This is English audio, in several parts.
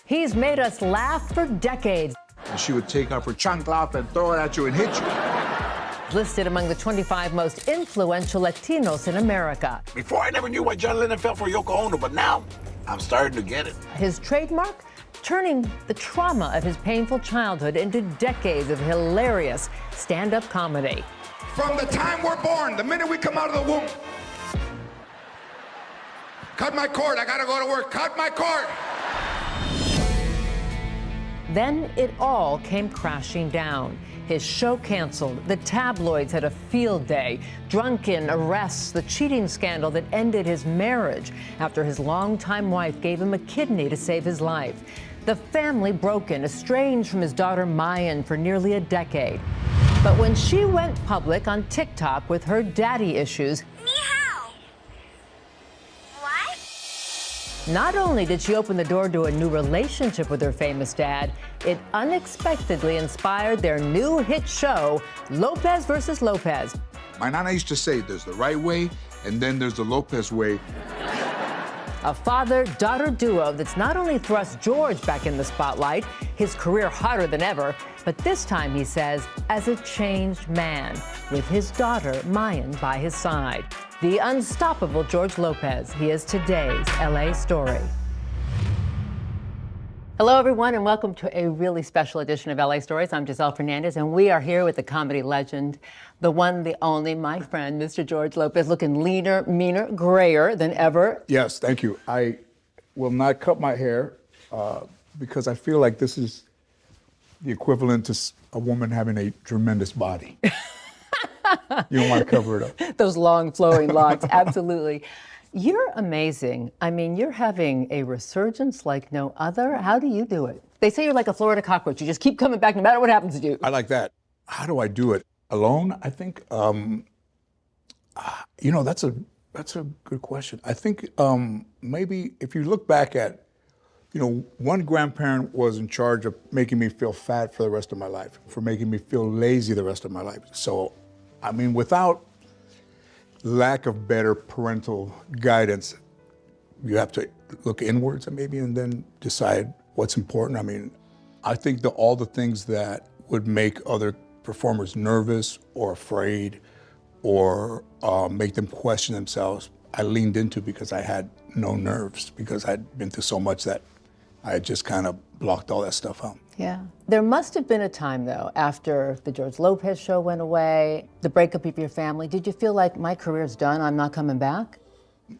He's made us laugh for decades. And she would take off her chancla and throw it at you and hit you. Listed among the 25 most influential Latinos in America. Before, I never knew why John Lennon fell for Yoko Ono, but now I'm starting to get it. His trademark? Turning the trauma of his painful childhood into decades of hilarious stand-up comedy. From the time we're born, the minute we come out of the womb. Cut my cord, I gotta go to work. Cut my cord. Then it all came crashing down. His show canceled, the tabloids had a field day, drunken arrests, the cheating scandal that ended his marriage after his longtime wife gave him a kidney to save his life. The family broken, estranged from his daughter Mayan for nearly a decade. But when she went public on TikTok with her daddy issues, not only did she open the door to a new relationship with her famous dad, it unexpectedly inspired their new hit show, Lopez versus Lopez. My nana used to say, there's the right way, and then there's the Lopez way. A father-daughter duo that's not only thrust George back in the spotlight, his career hotter than ever, but this time, he says, as a changed man, with his daughter, Mayan, by his side. The unstoppable George Lopez. He is today's LA Story. Hello, everyone, and welcome to a really special edition of LA Stories. I'm Giselle Fernandez, and we are here with the comedy legend, the one, the only, my friend, Mr. George Lopez, looking leaner, meaner, grayer than ever. Yes, thank you. I will not cut my hair because I feel like this is the equivalent to a woman having a tremendous body. You don't want to cover it up. Those long flowing locks, absolutely. You're amazing. I mean, you're having a resurgence like no other. How do you do it? They say you're like a Florida cockroach. You just keep coming back no matter what happens to you. I like that. How do I do it? Alone, I think. You know, that's a good question. I think maybe if you look back at, you know, one grandparent was in charge of making me feel fat for the rest of my life, for making me feel lazy the rest of my life. So, I mean, without lack of better parental guidance, you have to look inwards maybe and then decide what's important. I mean, I think that all the things that would make other performers nervous or afraid or make them question themselves, I leaned into because I had no nerves, because I'd been through so much that I just kind of blocked all that stuff out. Yeah. There must have been a time, though, after the George Lopez show went away, the breakup of your family. Did you feel like my career's done, I'm not coming back?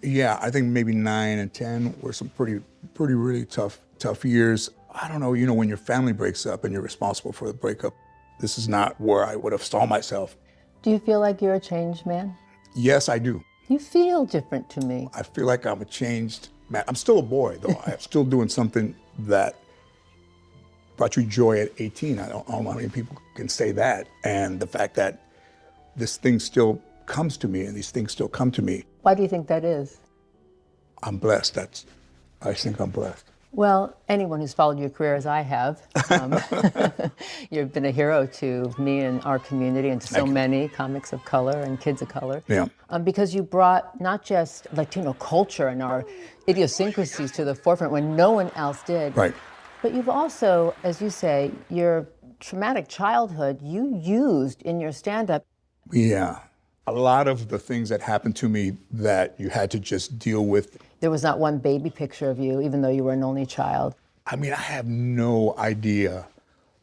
Yeah, I think maybe 9 and 10 were some pretty really tough years. I don't know, you know, when your family breaks up and you're responsible for the breakup, this is not where I would have saw myself. Do you feel like you're a changed man? Yes, I do. You feel different to me. I feel like I'm a changed man. I'm still a boy, though. I'm still doing something that brought you joy at 18. I don't know how many people can say that. And the fact that this thing still comes to me and these things still come to me. Why do you think that is? I'm blessed. I think I'm blessed. Well, anyone who's followed your career as I have, you've been a hero to me and our community and to so many comics of color and kids of color. Yeah. Because you brought not just Latino culture and our idiosyncrasies to the forefront when no one else did. Right. But you've also, as you say, your traumatic childhood, you used in your stand-up. Yeah. A lot of the things that happened to me that you had to just deal with. There was not one baby picture of you, even though you were an only child. I mean, I have no idea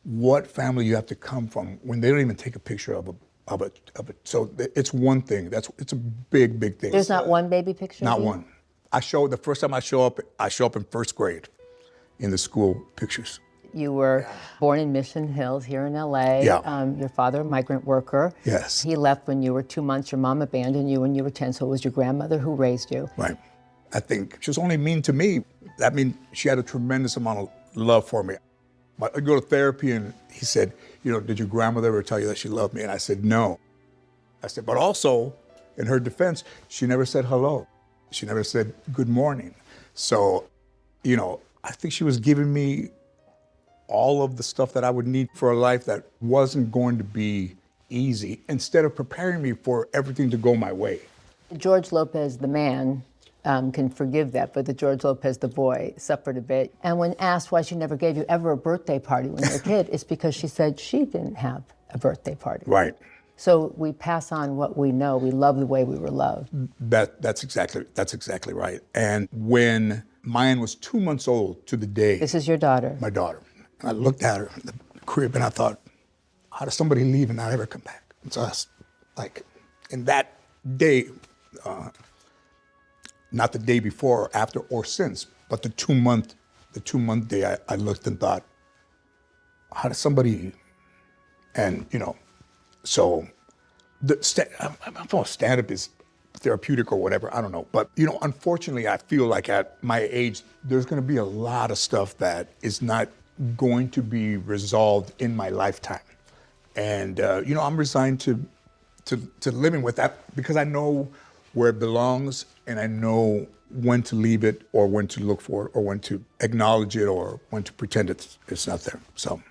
what family you have to come from when they don't even take a picture of a. So it's one thing. It's a big thing. There's not one baby picture Not of you? one. The first time I show up in first grade in the school pictures. You were born in Mission Hills here in LA. Yeah. Your father, a migrant worker. Yes. He left when you were 2 months. Your mom abandoned you when you were 10, so it was your grandmother who raised you. Right. I think she was only mean to me. I mean, she had a tremendous amount of love for me. I go to therapy and he said, you know, did your grandmother ever tell you that she loved me? And I said, no. I said, but also, in her defense, she never said hello. She never said good morning. So, you know, I think she was giving me all of the stuff that I would need for a life that wasn't going to be easy, instead of preparing me for everything to go my way. George Lopez, the man, can forgive that, but the George Lopez, the boy, suffered a bit. And when asked why she never gave you ever a birthday party when you were a kid, it's because she said she didn't have a birthday party. Right. So we pass on what we know. We love the way we were loved. That's exactly right. And when Mayan was 2 months old to the day. This is your daughter. My daughter. And I looked at her in the crib and I thought, how does somebody leave and not ever come back? It's us. Like, in that day, not the day before or after or since, but the 2 month day, I looked and thought, how does somebody, and so I thought stand-up is therapeutic or whatever, I don't know. But unfortunately, I feel like at my age, there's gonna be a lot of stuff that is not going to be resolved in my lifetime. And I'm resigned to living with that because I know where it belongs and I know when to leave it or when to look for it or when to acknowledge it or when to pretend it's not there. So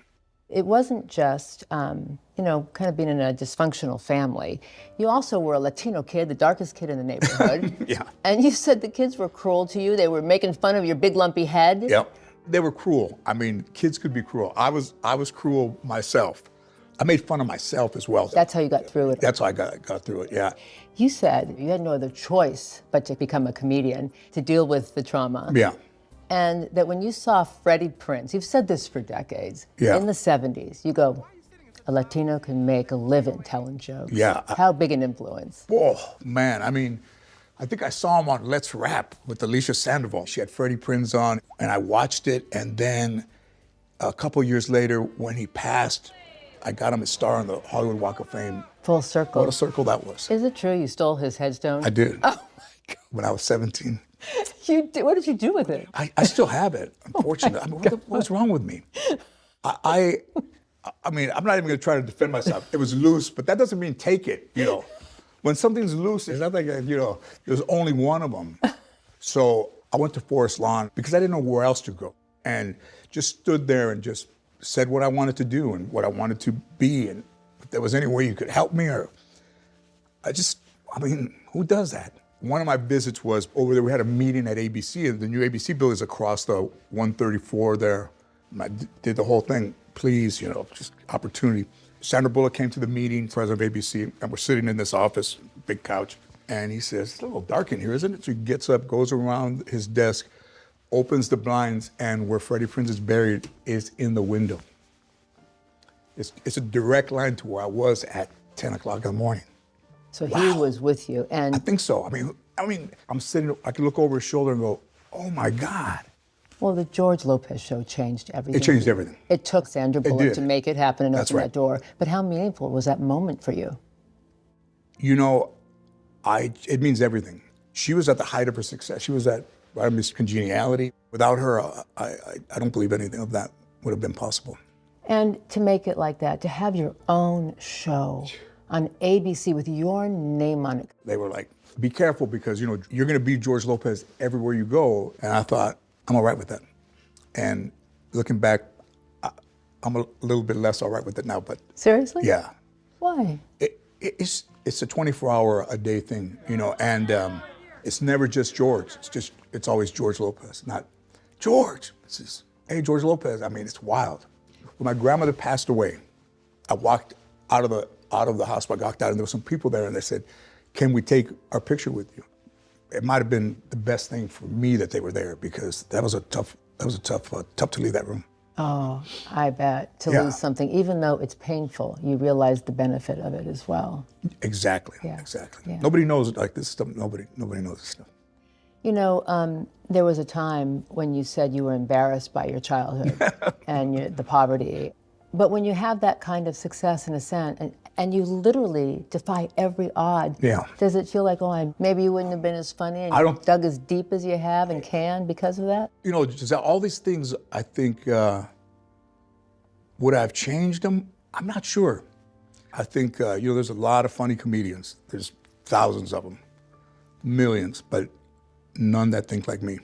it wasn't just, kind of being in a dysfunctional family. You also were a Latino kid, the darkest kid in the neighborhood. Yeah. And you said the kids were cruel to you. They were making fun of your big lumpy head. Yep. They were cruel. I mean, kids could be cruel. I was cruel myself. I made fun of myself as well. That's how you got through it. That's how I got through it, yeah. You said you had no other choice but to become a comedian to deal with the trauma. Yeah. And that when you saw Freddie Prinze, you've said this for decades, Yeah. in the 70s, you go, a Latino can make a living telling jokes. Yeah. How big an influence? Oh, man, I mean, I think I saw him on Let's Rap with Alicia Sandoval. She had Freddie Prinze on, and I watched it, and then a couple years later, when he passed, I got him a star on the Hollywood Walk of Fame. Full circle. What a circle that was. Is it true you stole his headstone? I did. Oh, my God. When I was 17. You did? What did you do with it? I still have it, unfortunately. I mean, what's wrong with me? I mean, I'm not even going to try to defend myself. It was loose, but that doesn't mean take it, When something's loose, it's not like, there's only one of them. So I went to Forest Lawn because I didn't know where else to go. And just stood there and just said what I wanted to do and what I wanted to be. And if there was any way you could help me who does that? One of my visits was over there. We had a meeting at ABC, and the new ABC building is across the 134 there. And I did the whole thing, please, just opportunity. Sandra Bullock came to the meeting, president of ABC, and we're sitting in this office, big couch, and he says, it's a little dark in here, isn't it? So he gets up, goes around his desk, opens the blinds, and where Freddie Prinze is buried is in the window. It's a direct line to where I was at 10 o'clock in the morning. So he was with you, and I think so. I mean, I'm sitting, I can look over his shoulder and go, oh my God. well, the George Lopez show changed everything. It changed everything. It took Sandra Bullock did. to make it happen and That's open right. that door. But how meaningful was that moment for you? It means everything. She was at the height of her success. She was at Miss Congeniality. Without her, I don't believe anything of that would have been possible. And to make it like that, to have your own show on ABC with your name on it. They were like, be careful because, you're going to be George Lopez everywhere you go. And I thought, I'm all right with that. And looking back, I'm a little bit less all right with it now, but. Seriously? Yeah. Why? It's a 24-hour-a-day thing, and it's never just George. It's always George Lopez, not George. It's just, hey, George Lopez. I mean, it's wild. When my grandmother passed away, I walked out of the hospital. I walked out, and there were some people there, and they said, "Can we take our picture with you?" It might have been the best thing for me that they were there because that was tough to leave that room. Oh, I bet. To Yeah. lose something, even though it's painful, you realize the benefit of it as well. Exactly. Yeah. Exactly. Yeah. Nobody knows like this stuff. Nobody knows this stuff. There was a time when you said you were embarrassed by your childhood and the poverty. But when you have that kind of success in a sense, and you literally defy every odd, Yeah. does it feel like, maybe you wouldn't have been as funny and you dug as deep as you have and can because of that? Giselle, all these things, I think, would I have changed them? I'm not sure. I think, there's a lot of funny comedians. There's thousands of them, millions, but none that think like me.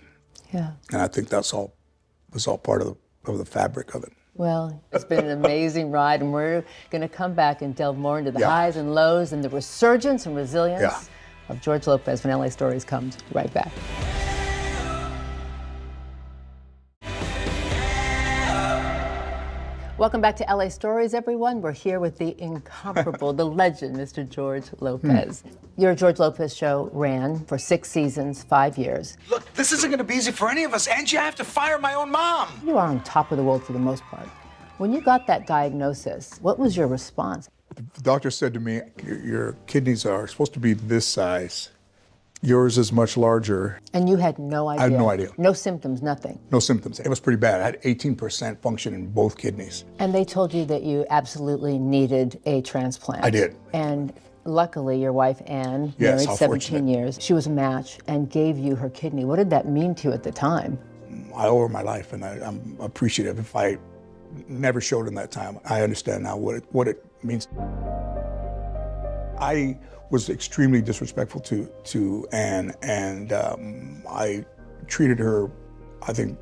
Yeah. And I think was all part of the fabric of it. Well, it's been an amazing ride, and we're going to come back and delve more into the Yeah. highs and lows and the resurgence and resilience Yeah. of George Lopez when LA Stories comes right back. Welcome back to LA Stories, everyone. We're here with the incomparable, the legend, Mr. George Lopez. Your George Lopez show ran for 6 seasons, 5 years. Look, this isn't going to be easy for any of us. Angie, I have to fire my own mom. You are on top of the world for the most part. When you got that diagnosis, what was your response? The doctor said to me, your kidneys are supposed to be this size. Yours is much larger. And you had no idea? I had no idea. No symptoms, nothing? No symptoms. It was pretty bad. I had 18% function in both kidneys. And they told you that you absolutely needed a transplant. I did. And luckily, your wife, Ann, Yes, married how 17 fortunate. years, she was a match and gave you her kidney. What did that mean to you at the time? I owe her my life, and I'm appreciative. If I never showed in that time, I understand now what it means. I was extremely disrespectful to Anne, and I treated her, I think,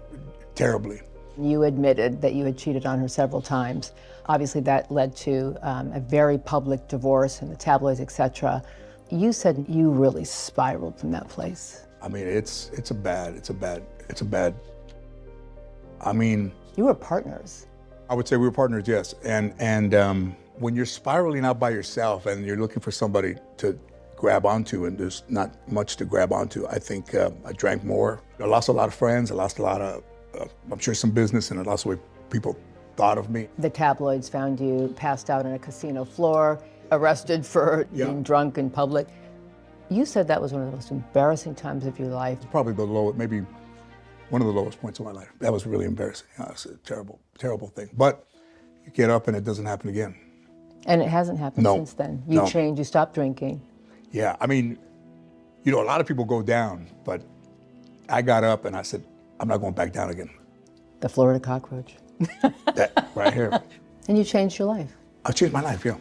terribly. You admitted that you had cheated on her several times. Obviously, that led to a very public divorce in the tabloids, etc. You said you really spiraled from that place. I mean, it's a bad. I mean, you were partners. I would say we were partners, yes. And when you're spiraling out by yourself and you're looking for somebody to grab onto, and there's not much to grab onto, I think I drank more. I lost a lot of friends. I lost a lot of, I'm sure, some business, and I lost the way people thought of me. The tabloids found you passed out on a casino floor, arrested for being drunk in public. You said that was one of the most embarrassing times of your life. Probably the lowest, maybe one of the lowest points of my life. That was really embarrassing. It's a terrible, terrible thing. But you get up and it doesn't happen again. And it hasn't happened since then. You changed, you stopped drinking. Yeah, I mean, you know, a lot of people go down, but I got up and I said, I'm not going back down again. The Florida cockroach. That right here. And you changed your life. I changed my life, yeah.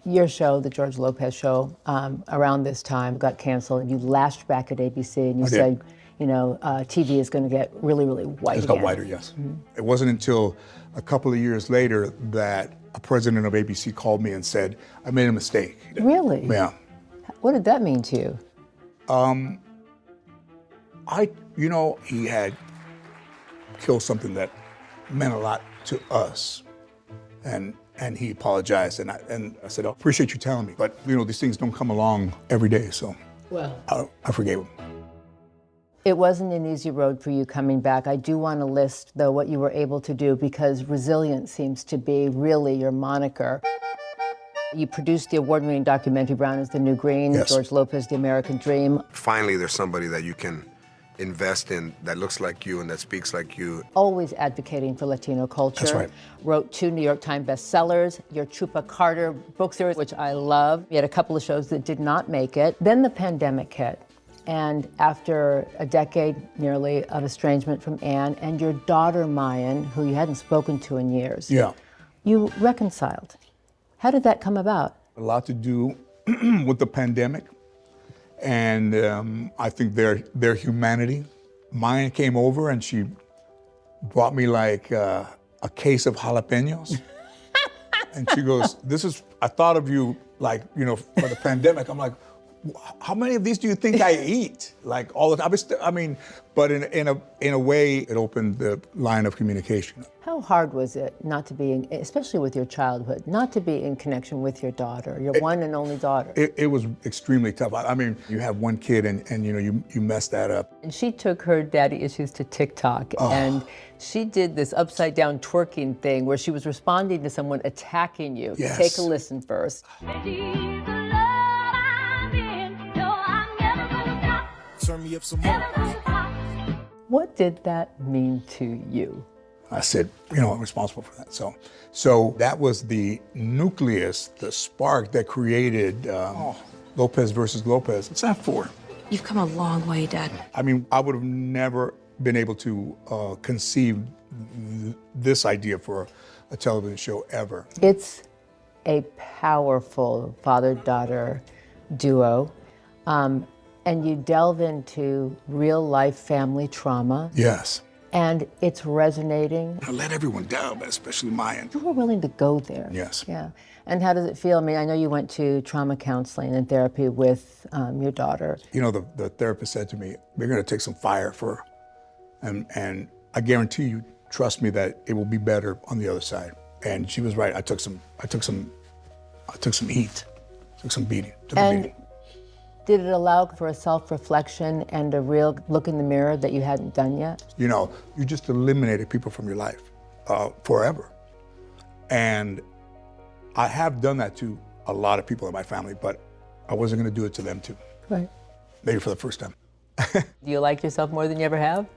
Your show, the George Lopez show, around this time got canceled, and you lashed back at ABC and you said, you know, TV is going to get really, really white It's again. got whiter, yes. It wasn't until a couple of years later that a president of ABC called me and said, I made a mistake. Really? Yeah. What did that mean to you? You know, he had killed something that meant a lot to us. And he apologized, and I said, I appreciate you telling me, but you know, these things don't come along every day, so Well, I forgave him. it wasn't an easy road for you coming back. I do want to list, though, what you were able to do, because Resurgence seems to be really your moniker. You produced the award-winning documentary, Brown is the New Green, Yes. George Lopez, The American Dream. Finally, there's somebody that you can invest in that looks like you and that speaks like you. Always advocating for Latino culture. That's right. Wrote 2 New York Times bestsellers, your Chupa Carter book series, which I love. You had a couple of shows that did not make it. Then the pandemic hit. And after a decade nearly of estrangement from Anne and your daughter, Mayan, who you hadn't spoken to in years, Yeah. you reconciled. How did that come about? A lot to do with the pandemic, and I think their humanity. Mine came over and she brought me like a case of jalapenos. And she goes, I thought of you like, you know, for the pandemic. I'm like, how many of these do you think I eat? Like all the time. But in a way, it opened the line of communication. How hard was it not to be, especially with your childhood, not to be in connection with your daughter, your one and only daughter? It was extremely tough. I mean, you have one kid and you know, you mess that up. And she took her daddy issues to TikTok, and she did this upside down twerking thing where she was responding to someone attacking you. Yes. Take a listen first. Turn me up some more. What did that mean to you? I said, you know, I'm responsible for that. So that was the nucleus, the spark that created Lopez versus Lopez. What's that for? You've come a long way, Dad. I mean, I would have never been able to conceive this idea for a television show ever. It's a powerful father-daughter duo. And you delve into real-life family trauma. Yes. And it's resonating. I let everyone down, but especially mine. You were willing to go there. Yes. Yeah. And how does it feel? I mean, I know you went to trauma counseling and therapy with your daughter. You know, the therapist said to me, we're going to take some fire for her. And I guarantee you, trust me that it will be better on the other side. And she was right. I took some heat, took some beating. And did it allow for a self-reflection and a real look in the mirror that you hadn't done yet? You know, you just eliminated people from your life forever. And I have done that to a lot of people in my family, but I wasn't going to do it to them too. Right. Maybe for the first time. Do you like yourself more than you ever have?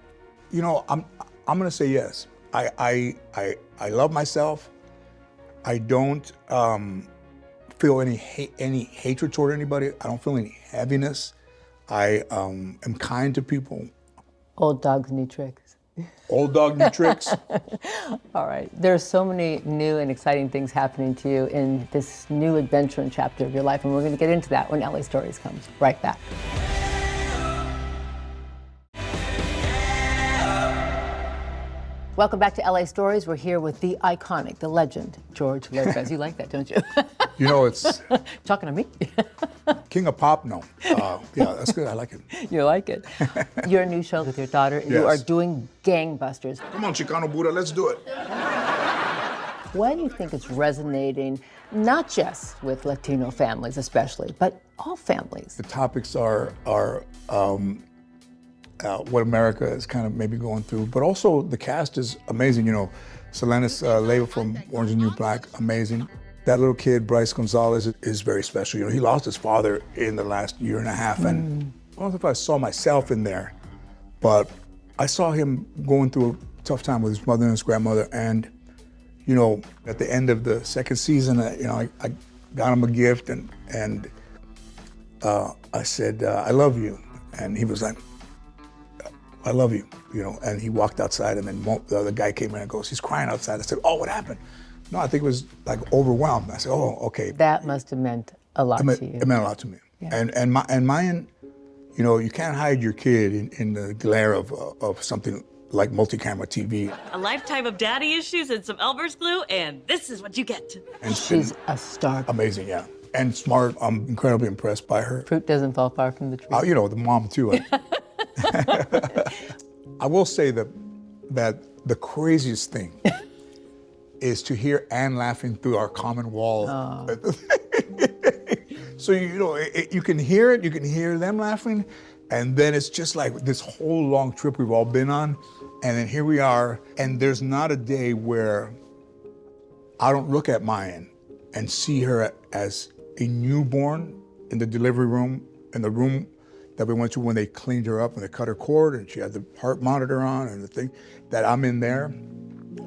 You know, I'm going to say yes. I love myself. I don't feel any hatred toward anybody. I don't feel any heaviness. I am kind to people. Old dogs, new tricks. Old dog, new tricks. All right. There's so many new and exciting things happening to you in this new adventure and chapter of your life, and we're going to get into that when LA Stories comes right back. Welcome back to LA Stories. We're here with the iconic, the legend, George Lopez. You like that, don't you? You know, it's Talking to me? King of Pop, no. Yeah, that's good. I like it. You like it. Your new show with your daughter, you are doing gangbusters. Come on, Chicano Buddha, let's do it. Why do you think it's resonating, not just with Latino families especially, but all families? The topics are what America is kind of maybe going through, but also the cast is amazing. You know, Selena's Leyva from Orange and New Black, amazing. That little kid, Bryce Gonzalez, is very special. You know, he lost his father in the last year and a half, and I don't know if I saw myself in there, but I saw him going through a tough time with his mother and his grandmother, and you know, at the end of the second season, you know, I got him a gift, and I said, I love you, and he was like, I love you, you know, and he walked outside, and then the other guy came in and goes, he's crying outside. I said, oh, what happened? No, I think it was like overwhelmed. I said, oh, okay. That must have meant a lot to you. It meant a lot to me. Yeah. And mine, you know, you can't hide your kid in the glare of something like multi-camera TV. A lifetime of daddy issues and some Elmer's glue, and this is what you get. And she's a star. Amazing, yeah. And smart. I'm incredibly impressed by her. Fruit doesn't fall far from the tree. You know, the mom too. I will say that the craziest thing is to hear Anne laughing through our common wall. Oh. So, you know, you can hear it, you can hear them laughing, and then it's just like this whole long trip we've all been on, and then here we are, and there's not a day where I don't look at Mayan and see her as a newborn in the delivery room, in the room that we went to when they cleaned her up and they cut her cord and she had the heart monitor on and the thing, that I'm in there.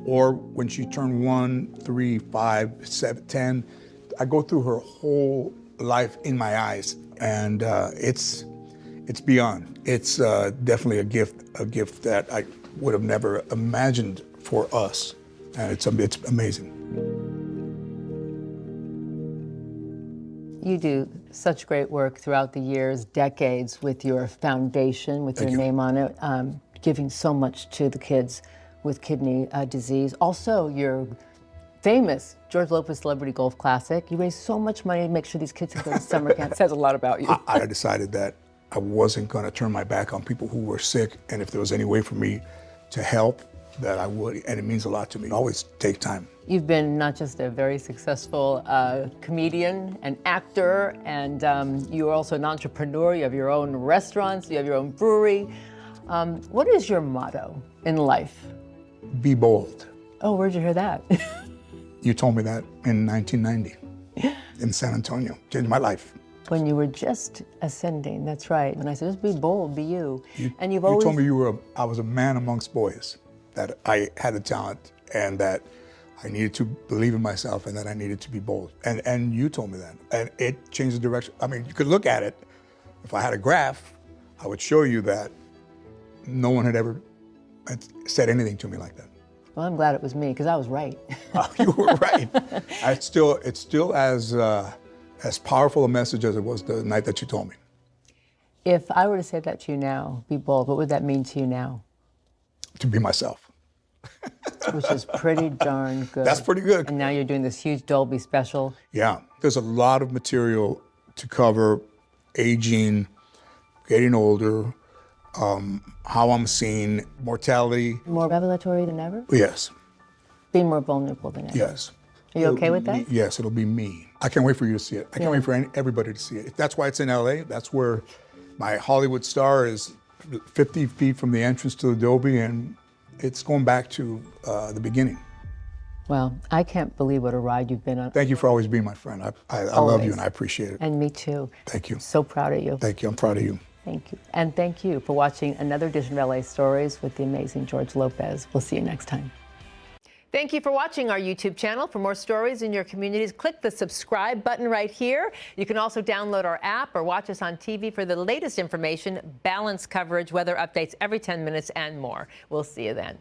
Or when she turned 1, 3, 5, 7, 10, I go through her whole life in my eyes, and it's beyond. It's definitely a gift that I would have never imagined for us, and it's amazing. You do such great work throughout the years, decades, with your foundation, with your name on it, giving so much to the kids with kidney disease. Also, your famous George Lopez Celebrity Golf Classic. You raise so much money to make sure these kids can go to summer camp. It says a lot about you. I decided that I wasn't going to turn my back on people who were sick, and if there was any way for me to help, that I would, and it means a lot to me. Always take time. You've been not just a very successful comedian and actor, and you're also an entrepreneur. You have your own restaurants, you have your own brewery. What is your motto in life? Be bold. Oh, where'd you hear that? You told me that in 1990 in San Antonio. Changed my life. When you were just ascending, that's right. And I said, just be bold, be you. And you've you always... told me I was a man amongst boys, that I had the talent and that I needed to believe in myself and that I needed to be bold. And you told me that. And it changed the direction. I mean, you could look at it. If I had a graph, I would show you that no one had ever said anything to me like that. Well, I'm glad it was me, because I was right. Oh, you were right. It's still as powerful a message as it was the night that you told me. If I were to say that to you now, be bold, what would that mean to you now? To be myself. Which is pretty darn good. That's pretty good. And now you're doing this huge Dolby special. Yeah, there's a lot of material to cover: aging, getting older, how I'm seen, mortality. More revelatory than ever? Yes. Be more vulnerable than ever. Yes. Are you okay with that? Yes, it'll be me. I can't wait for you to see it. I can't wait for everybody to see it. That's why it's in LA. That's where my Hollywood star is 50 feet from the entrance to Adobe, and it's going back to the beginning. Well, I can't believe what a ride you've been on. Thank you for always being my friend. I love you and I appreciate it. And me too. Thank you. So proud of you. Thank you. I'm proud of you. Thank you. And thank you for watching another edition of LA Stories with the amazing George Lopez. We'll see you next time. Thank you for watching our YouTube channel. For more stories in your communities, click the subscribe button right here. You can also download our app or watch us on TV for the latest information, balanced coverage, weather updates every 10 minutes, and more. We'll see you then.